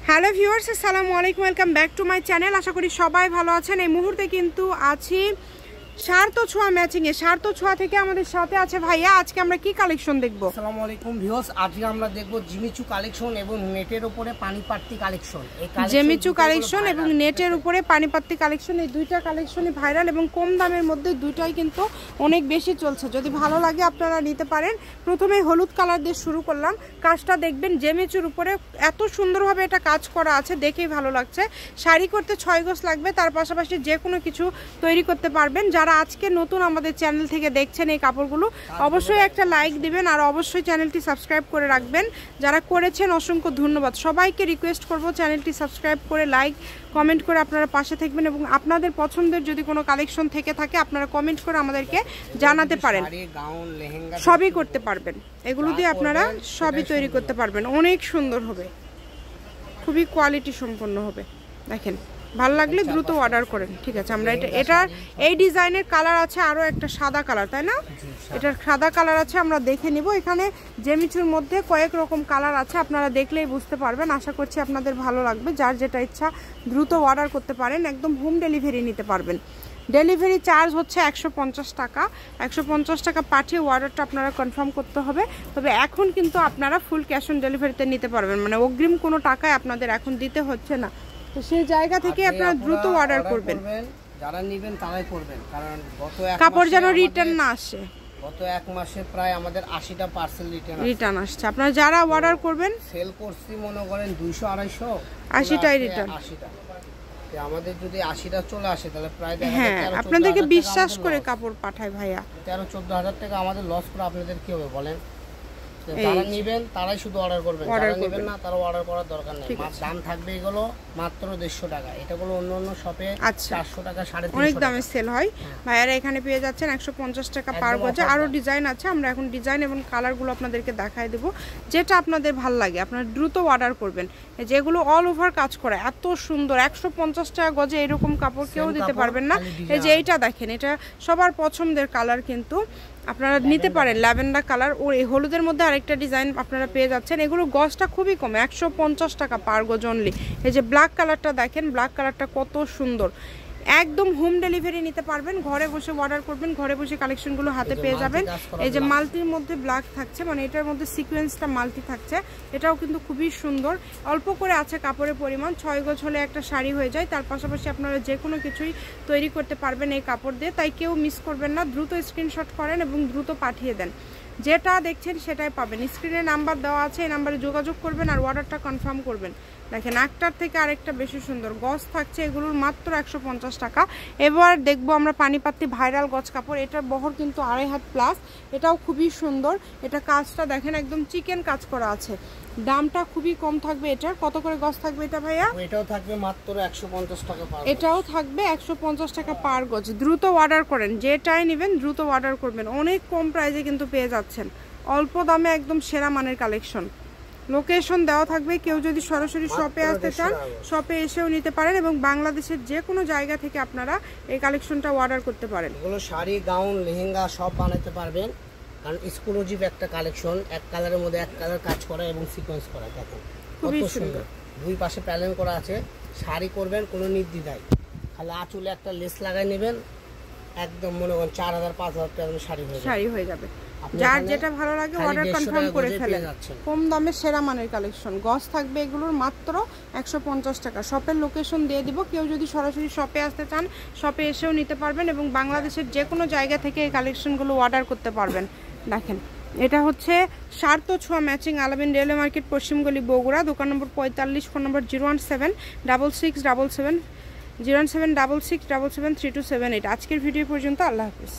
Hello viewers, আসসালামু আলাইকুম, welcome back to my channel. আশা করি সবাই ভালো আছেন। এই মুহূর্তে কিন্তু আছি সার্থ ছোঁয়া ম্যাচিংয়ে। সার্থ ছোঁয়া থেকে আমাদের সাথে আছে ভাইয়া। আজকে আমরা কি কালেকশন দেখবো? আসসালামু আলাইকুম ভিউয়ার্স, আজকে আমরা দেখব জিমিচু কালেকশন এবং নেটের উপরে পানিপাত্তি কালেকশন। জিমিচু কালেকশন এবং নেটের উপরে পানিপাত্তি কালেকশন, এই দুইটা কালেকশনই ভাইরাল এবং কম দামের মধ্যে দুইটাই কিন্তু অনেক বেশি চলছে। যদি ভালো লাগে আপনারা নিতে পারেন। প্রথমে হলুদ কালার দিয়ে শুরু করলাম। কাজটা দেখবেন জিমিচুর উপরে এত সুন্দরভাবে এটা কাজ করা আছে, দেখেই ভালো লাগছে। শাড়ি করতে 6 গজ লাগবে, তার পাশাপাশি যে কোনো কিছু তৈরি করতে পারবেন। যারা আজকে নতুন আমাদের চ্যানেল থেকে দেখছেন এই কাপড়গুলো, অবশ্যই একটা লাইক দিবেন আর অবশ্যই চ্যানেলটি সাবস্ক্রাইব করে রাখবেন। যারা করেছেন অসংখ্য ধন্যবাদ। সবাইকে রিকোয়েস্ট করব চ্যানেলটি সাবস্ক্রাইব করে লাইক কমেন্ট করে আপনারা পাশে থাকবেন এবং আপনাদের পছন্দের যদি কোনো কালেকশন থেকে থাকে আপনারা কমেন্ট করে আমাদেরকে জানাতে পারেন। সবই করতে পারবেন, এগুলো দিয়ে আপনারা সবই তৈরি করতে পারবেন। অনেক সুন্দর হবে, খুবই কোয়ালিটি সম্পন্ন হবে। দেখেন, ভালো লাগলে দ্রুত অর্ডার করেন। ঠিক আছে, আমরা এটার এই ডিজাইনের কালার আছে আরও একটা সাদা কালার, তাই না? এটার সাদা কালার আছে, আমরা দেখে নিব। এখানে জেমিচুর মধ্যে কয়েক রকম কালার আছে, আপনারা দেখলেই বুঝতে পারবেন। আশা করছি আপনাদের ভালো লাগবে। যার যেটা ইচ্ছা দ্রুত অর্ডার করতে পারেন, একদম হোম ডেলিভারি নিতে পারবেন। ডেলিভারি চার্জ হচ্ছে 150 টাকা। 150 টাকা পাঠিয়ে অর্ডারটা আপনারা কনফার্ম করতে হবে। তবে এখন কিন্তু আপনারা ফুল ক্যাশ অন ডেলিভারিতে নিতে পারবেন, মানে অগ্রিম কোনো টাকায় আপনাদের এখন দিতে হচ্ছে না। তো সেই জায়গা থেকে আপনারা দ্রুত অর্ডার করবেন। যারা নেবেন তারাই করবেন, কারণ গত এক কাপড় যেন রিটার্ন না আসে। গত এক মাসে প্রায় আমাদের 80টা পার্সেল রিটার্ন আসছে। আপনারা যারা অর্ডার করবেন, সেল করছি মনে করেন 200-250, 80টাই রিটার্ন। 80টা আমাদের যদি 80টা চলে আসে তাহলে প্রায় আপনাদেরকে বিশ্বাস করে কাপড় পাঠায় ভাইয়া। 13-14 হাজার টাকা আমাদের লস করে আপনাদের কি হবে বলেন? যারা নেবেন তারাই শুধু অর্ডার করবেন, যারা নেবেন না তারা অর্ডার করার দরকার নেই। দাম থাকবে এগুলো মাত্র 150 টাকা। এটাগুলো অন্য অন্য শপে 400 টাকা, 350 অনেক দামে সেল হয়। ভাইয়ারা এখানে পেয়ে যাচ্ছেন 150 টাকা পার গজে। আরো ডিজাইন আছে, আমরা এখন ডিজাইন এবং কালারগুলো আপনাদেরকে দেখায় দেব। যেটা আপনাদের ভালো লাগে আপনারা দ্রুত অর্ডার করবেন। যেগুলো অল ওভার কাজ করে এত সুন্দর, 150 টাকা গজে এরকম কাপড় কেউ দিতে পারবেন না। এই যে এইটা দেখেন, এটা সবার পছন্দের কালার, কিন্তু আপনারা নিতে পারেন ল্যাভেন্ডার কালার। ও এই হলুদের মধ্যে আরেকটা ডিজাইন আপনারা পেয়ে যাচ্ছেন। এগুলো গজটা খুবই কম, 150 টাকা পার গজ অনলি। এই যে ব্ল্যাক কালারটা দেখেন, ব্ল্যাক কালারটা কত সুন্দর। একদম হোম ডেলিভারি নিতে পারবেন। ঘরে বসে অর্ডার করবেন, ঘরে বসে কালেকশনগুলো হাতে পেয়ে যাবেন। এই যে মাল্টির মধ্যে ব্ল্যাক থাকছে, মানে এটার মধ্যে সিকোয়েন্সটা মাল্টি থাকছে। এটাও কিন্তু খুবই সুন্দর। অল্প করে আছে কাপড়ের পরিমাণ, 6 গজ হলে একটা শাড়ি হয়ে যায়। তার পাশাপাশি আপনারা যে কোনো কিছুই তৈরি করতে পারবেন এই কাপড় দিয়ে। তাই কেউ মিস করবেন না, দ্রুত স্ক্রিনশট করেন এবং দ্রুত পাঠিয়ে দেন। যেটা দেখছেন সেটাই পাবেন। স্ক্রিনে নাম্বার দেওয়া আছে, এই নাম্বারে যোগাযোগ করবেন আর অর্ডারটা কনফার্ম করবেন। দেখেন, একটার থেকে আরেকটা বেশি সুন্দর গজ থাকছে। এগুলোর মাত্র 150 টাকা। এবার দেখবো আমরা পানিপাত্তি ভাইরাল গজ কাপড়। এটার বহর কিন্তু 2.5 হাত প্লাস। এটাও খুবই সুন্দর। এটা কাজটা দেখেন, একদম চিকেন কাজ করা আছে। দামটা খুবই কম থাকবে। এটার কত করে গজ থাকবে এটা ভাইয়া? এটাও থাকবে মাত্র 150 টাকা পার গজ। এটাও থাকবে 150 টাকা পার গজ। দ্রুত অর্ডার করেন, যেটাই নেবেন দ্রুত অর্ডার করবেন। অনেক কম প্রাইসে কিন্তু পেয়ে যাচ্ছেন, অল্প দামে একদম সেরা মানের কালেকশন। লোকেশন দেওয়া থাকবে, কেউ যদি সরাসরি শপে আসতে চান শপে এসেও নিতে পারেন এবং বাংলাদেশের যে কোনো জায়গা থেকে আপনারা এই কালেকশনটা অর্ডার করতে পারেন। এগুলো শাড়ি, গাউন, লেহেঙ্গা সব বানাতে পারবেন, কারণ এক্সক্লুসিভ একটা কালেকশন। এক কালারের মধ্যে এক কালার কাজ করা এবং সিকোয়েন্স করা। দেখেন খুবই সুন্দর। দুই পাশে প্যানেল করা আছে। শাড়ি করবেন কোনো নির্দ্বিধায়, খালি আঁচলে একটা লেস লাগাই নেবেন, একদম মনে করেন 4000-5000 টাকা শাড়ি হয়ে যাবে। যার যেটা ভালো লাগে অর্ডার কনফার্ম করে ফেলেন। কম দামে সেরা মানের কালেকশন। গজ থাকবে এগুলোর মাত্র 150 টাকা। শপের লোকেশন দিয়ে দিব, কেউ যদি সরাসরি শপে আসতে চান শপে এসেও নিতে পারবেন এবং বাংলাদেশের যে কোনো জায়গা থেকে এই কালেকশনগুলো অর্ডার করতে পারবেন। দেখেন, এটা হচ্ছে সার্থ ছোঁয়া ম্যাচিং, আলামিন রেলওয়ে মার্কেট, পশ্চিমগলি, বগুড়া। দোকান নম্বর 45, ফোন নম্বর 0176677 01766773278। আজকের ভিডিও পর্যন্ত, আল্লাহ হাফিজ।